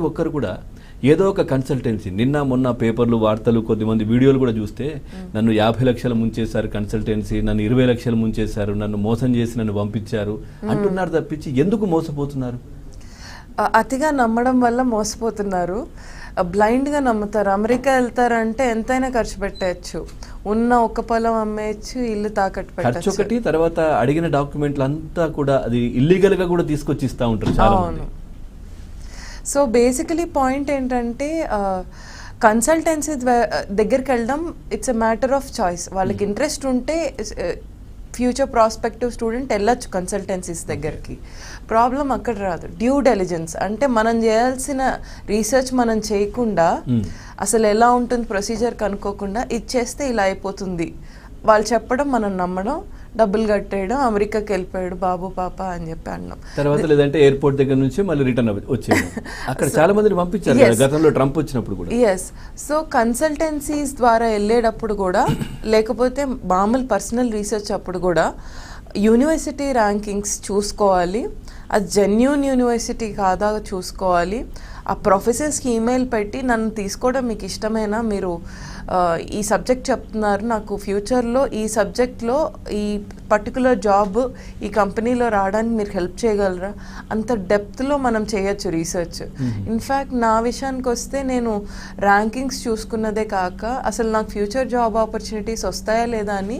ఒక్కరు కూడా ఏదో ఒక కన్సల్టెన్సీ, నిన్న మొన్న పేపర్లు వార్తలు కొద్దిమంది వీడియోలు కూడా చూస్తే నన్ను 50 లక్షలు ముంచేశారు కన్సల్టెన్సీ, నన్ను 20 లక్షలు ముంచేశారు, నన్ను మోసం చేసి నన్ను పంపించారు అంటున్నారు తప్పించి ఎందుకు మోసపోతున్నారు? అతిగా నమ్మడం వల్ల మోసపోతున్నారు. బ్లైండ్గా నమ్ముతారు. అమెరికా వెళ్తారంటే ఎంతైనా ఖర్చు పెట్టచ్చు, ఉన్న ఒక పొలం అమ్మేయచ్చు, ఇల్లు తాకట్టు పెట్టచ్చు. ఒకటి తర్వాత అడిగిన డాక్యుమెంట్లు అంతా కూడా అది ఇల్లీగల్ గా కూడా తీసుకొచ్చి ఇస్తూ ఉంటారు చాలా మంది. సో బేసికలీ పాయింట్ ఏంటంటే కన్సల్టెన్సీ దగ్గరికి వెళ్ళడం it's a matter of choice. వాళ్ళకి ఇంట్రెస్ట్ ఉంటే ఫ్యూచర్ ప్రాస్పెక్టివ్ స్టూడెంట్ వెళ్ళొచ్చు కన్సల్టెన్సీస్ దగ్గరికి. ప్రాబ్లం అక్కడ రాదు. డ్యూ డెలిజెన్స్ అంటే మనం చేయాల్సిన రీసెర్చ్ మనం చేయకుండా, అసలు ఎలా ఉంటుంది ప్రొసీజర్ కనుక్కోకుండా ఇచ్చేస్తే ఇలా అయిపోతుంది వాళ్ళు చెప్పడం, మనం నమ్మడం, డబ్బులు కట్టేయడం, అమెరికాకి వెళ్ళిపోయాడు బాబు పాప అని చెప్పి అన్నాం. తర్వాత లేదంటే ఎయిర్పోర్ట్ దగ్గర నుంచి మళ్ళీ రిటర్న్ వచ్చేది. అక్కడ చాలా మందిని పంపించారు గతంలో ట్రంప్ వచ్చినప్పుడు కూడా. ఎస్. సో కన్సల్టెన్సీస్ ద్వారా వెళ్ళేటప్పుడు కూడా, లేకపోతే మామూలు పర్సనల్ రీసెర్చ్ అప్పుడు కూడా యూనివర్సిటీ ర్యాంకింగ్స్ చూసుకోవాలి. అది జెన్యూన్ యూనివర్సిటీ కాదా చూసుకోవాలి. ఆ ప్రొఫెసర్స్కి ఈమెయిల్ పెట్టి నన్ను తీసుకోవడం మీకు ఇష్టమేనా, మీరు ఈ సబ్జెక్ట్ చెప్తున్నారు, నాకు ఫ్యూచర్లో ఈ సబ్జెక్ట్లో ఈ పర్టికులర్ జాబ్ ఈ కంపెనీలో రావడానికి మీరు హెల్ప్ చేయగలరా, అంత డెప్త్లో మనం చేయొచ్చు రీసెర్చ్. ఇన్ఫ్యాక్ట్ నా విషయానికి వస్తే నేను ర్యాంకింగ్స్ చూసుకున్నదే కాక అసలు నాకు ఫ్యూచర్ జాబ్ ఆపర్చునిటీస్ వస్తాయా లేదా అని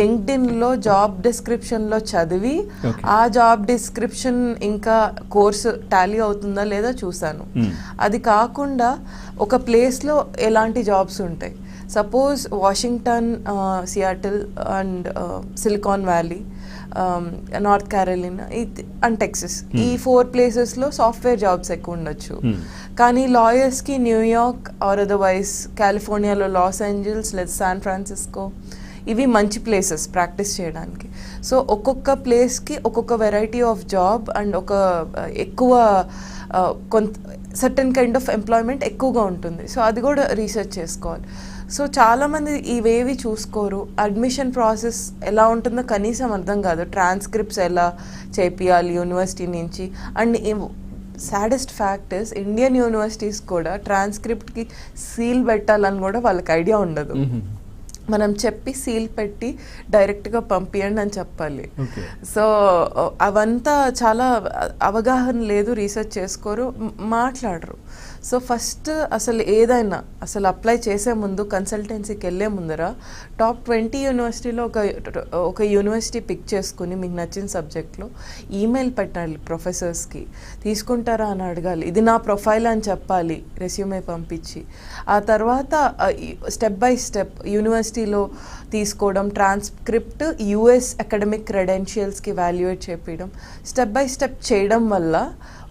లింక్డ్ఇన్లో జాబ్ డిస్క్రిప్షన్లో చదివి ఆ జాబ్ డిస్క్రిప్షన్ ఇంకా కోర్సు టాలీ అవుతుందా లేదా చూశాను. అది కాకుండా ఒక ప్లేస్లో ఎలాంటి జాబ్స్ ఉంటాయి, suppose Washington, Seattle and Silicon Valley, North Carolina and Texas, ఈ 4 ప్లేసెస్లో సాఫ్ట్వేర్ జాబ్స్ ఎక్కువ ఉండొచ్చు. కానీ లాయర్స్కి న్యూయార్క్ ఆర్ అదర్వైజ్ కాలిఫోర్నియాలో లాస్ ఏంజల్స్ లేదా శాన్ ఫ్రాన్సిస్కో, ఇవి మంచి ప్లేసెస్ ప్రాక్టీస్ చేయడానికి. సో ఒక్కొక్క ప్లేస్కి ఒక్కొక్క వెరైటీ ఆఫ్ జాబ్ అండ్ ఒక ఎక్కువ కొంత సర్టెన్ కైండ్ ఆఫ్ ఎంప్లాయ్మెంట్ ఎక్కువగా ఉంటుంది. సో అది కూడా రీసెర్చ్ చేసుకోవాలి. సో చాలామంది ఇవేవి చూసుకోరు. అడ్మిషన్ ప్రాసెస్ ఎలా ఉంటుందో కనీసం అర్థం కాదు. ట్రాన్స్క్రిప్ట్స్ ఎలా చేపియాలి యూనివర్సిటీ నుంచి. And saddest fact is Indian universities కూడా ట్రాన్స్క్రిప్ట్కి సీల్ పెట్టాలని కూడా వాళ్ళకి ఐడియా ఉండదు. మనం చెప్పి సీల్ పెట్టి డైరెక్ట్గా పంపియండి అని చెప్పాలి. సో అవంతా చాలా అవగాహన లేదు, రీసెర్చ్ చేసుకోరు, మాట్లాడరు. సో ఫస్ట్ అసలు ఏదైనా అసలు అప్లై చేసే ముందు కన్సల్టెన్సీకి వెళ్ళే ముందర టాప్ 20 యూనివర్సిటీలో ఒక యూనివర్సిటీ పిక్ చేసుకుని మీకు నచ్చిన సబ్జెక్ట్లో ఈమెయిల్ పెట్టాలి ప్రొఫెసర్స్కి. తీసుకుంటారా అని అడగాలి. ఇది నా ప్రొఫైల్ అని చెప్పాలి రెస్యూమే పంపించి. ఆ తర్వాత స్టెప్ బై స్టెప్ యూనివర్సిటీలో తీసుకోవడం, ట్రాన్స్క్రిప్ట్ యుఎస్ అకాడమిక్ క్రెడెన్షియల్స్కి వాల్యుయేట్ చేపించడం, స్టెప్ బై స్టెప్ చేయడం వల్ల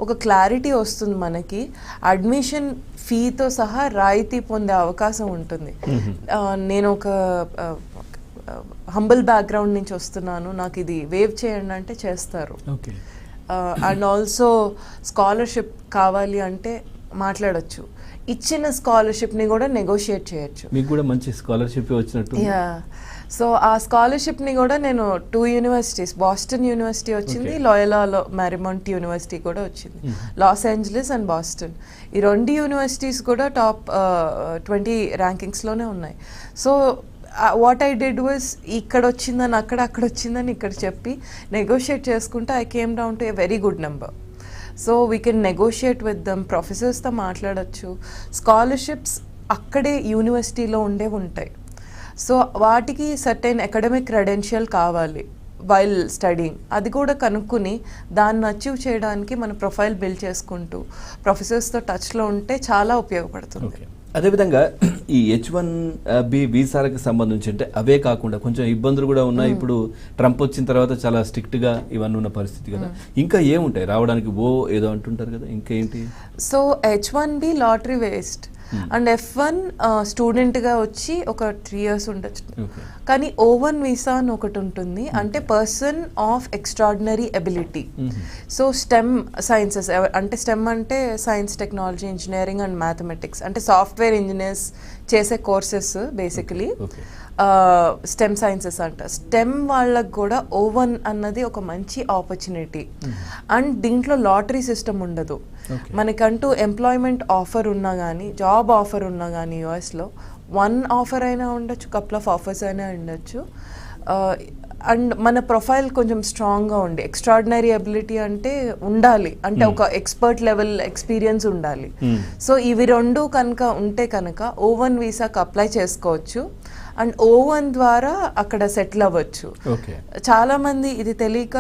ఒక క్లారిటీ వస్తుంది మనకి. అడ్మిషన్ ఫీతో సహా రాయితీ పొందే అవకాశం ఉంటుంది. నేను ఒక హంబుల్ బ్యాక్గ్రౌండ్ నుంచి వస్తున్నాను, నాకు ఇది వేవ్ చేయండి అంటే చేస్తారు. అండ్ ఆల్సో స్కాలర్షిప్ కావాలి అంటే మాట్లాడచ్చు. ఇచ్చిన స్కాలర్షిప్ని కూడా నెగోషియేట్ చేయొచ్చు. మీకు కూడా మంచి స్కాలర్షిప్ వచ్చినట్టు. సో ఆ స్కాలర్షిప్ని కూడా నేను 2 యూనివర్సిటీస్, బాస్టన్ యూనివర్సిటీ వచ్చింది, లోయలాలో మ్యారిమౌంట్ యూనివర్సిటీ కూడా వచ్చింది, లాస్ ఏంజలస్ అండ్ బాస్టన్. ఈ 2 యూనివర్సిటీస్ కూడా టాప్ 20 ర్యాంకింగ్స్లోనే ఉన్నాయి. So what I did was ఇక్కడ వచ్చిందని అక్కడ వచ్చిందని ఇక్కడ చెప్పి నెగోషియేట్ చేసుకుంటే I came down to a very good number. So we can negotiate with them, ప్రొఫెసర్స్తో మాట్లాడచ్చు. స్కాలర్షిప్స్ అక్కడే యూనివర్సిటీలో ఉంటాయి. సో వాటికి సర్టెన్ అకాడమిక్ క్రెడెన్షియల్ కావాలి వైల్ స్టడీయింగ్. అది కూడా కనుక్కుని దాన్ని అచీవ్ చేయడానికి మన ప్రొఫైల్ బిల్డ్ చేసుకుంటూ ప్రొఫెసర్స్తో టచ్లో ఉంటే చాలా ఉపయోగపడుతుంది. అదేవిధంగా ఈ H1B వీసాలకు సంబంధించి అంటే అవే కాకుండా కొంచెం ఇబ్బందులు కూడా ఉన్నాయి. ఇప్పుడు ట్రంప్ వచ్చిన తర్వాత చాలా స్ట్రిక్ట్గా ఇవన్నీ ఉన్న పరిస్థితి కదా. ఇంకా ఏముంటాయి రావడానికి? ఏదో అంటుంటారు కదా, ఇంకా ఏంటి? So H1B lottery waste and F1 స్టూడెంట్గా వచ్చి ఒక 3 years ఉండొచ్చు. కానీ O1 వీసా అని ఒకటి ఉంటుంది, అంటే person of extraordinary ability. So stem sciences అంటే స్టెమ్ అంటే science, technology, engineering and mathematics, అంటే సాఫ్ట్వేర్ ఇంజనీర్స్ చేసే కోర్సెస్ బేసికలీ స్టెమ్ సైన్సెస్ అంట. స్టెమ్ వాళ్ళకు కూడా O1 అన్నది ఒక మంచి ఆపర్చునిటీ. అండ్ దీంట్లో లాటరీ సిస్టమ్ ఉండదు. మనకంటూ ఎంప్లాయ్మెంట్ ఆఫర్ ఉన్నా కానీ, జాబ్ ఆఫర్ ఉన్నా కానీ యూఎస్లో 1 ఆఫర్ అయినా ఉండొచ్చు, కపుల్ ఆఫ్ ఆఫర్స్ అయినా ఉండొచ్చు. అండ్ మన ప్రొఫైల్ కొంచెం స్ట్రాంగ్గా ఉండి, ఎక్స్ట్రాడినరీ అబిలిటీ అంటే ఉండాలి, అంటే ఒక ఎక్స్పర్ట్ లెవెల్ ఎక్స్పీరియన్స్ ఉండాలి. సో ఇవి 2 కనుక ఉంటే కనుక O1 వీసాకి అప్లై చేసుకోవచ్చు అండ్ O1 ద్వారా అక్కడ సెటిల్ అవ్వచ్చు. చాలా మంది ఇది తెలియక